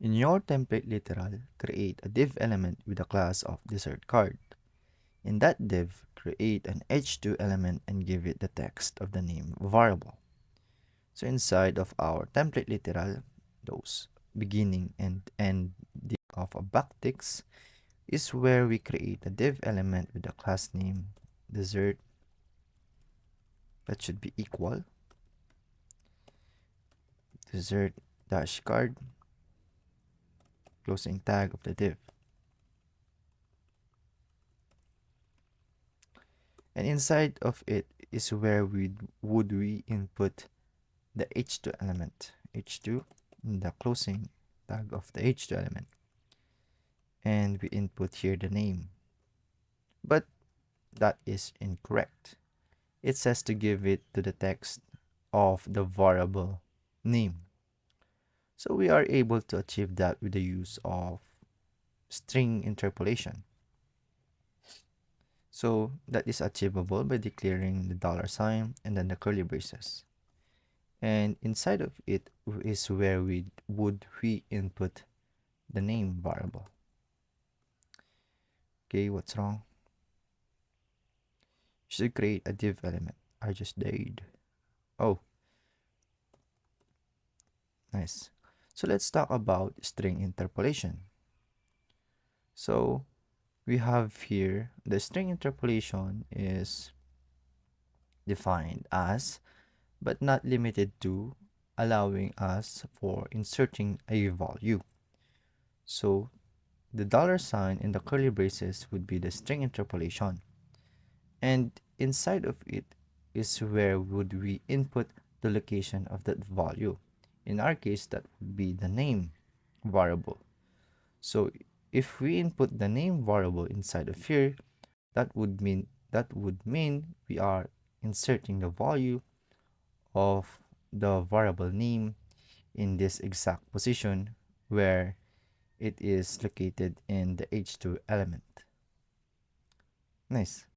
In your template literal, create a div element with a class of dessert card. In that div, create an h2 element and give it the text of the name variable. So inside of our template literal, those beginning and end of a backticks is where we create a div element with a class name dessert that should be equal dessert dash card closing tag of the div. And inside of it is where we input the h2 element h2 in the closing tag of the h2 element, and we input here the name, but that is incorrect. It says to give it to the text of the variable name. So we are able to achieve that with the use of string interpolation. So that is achievable by declaring the dollar sign and then the curly braces. And inside of it is where we input the name variable. Okay, what's wrong? Should create a div element. I just did. Oh, nice. So let's talk about string interpolation. So we have here the string interpolation is defined as but not limited to allowing us for inserting a value. So the dollar sign in the curly braces would be the string interpolation. And inside of it is where would we input the location of that value. In our case, that would be the name variable. So if we input the name variable inside of here, that would mean we are inserting the value of the variable name in this exact position where it is located in the h2 element. Nice.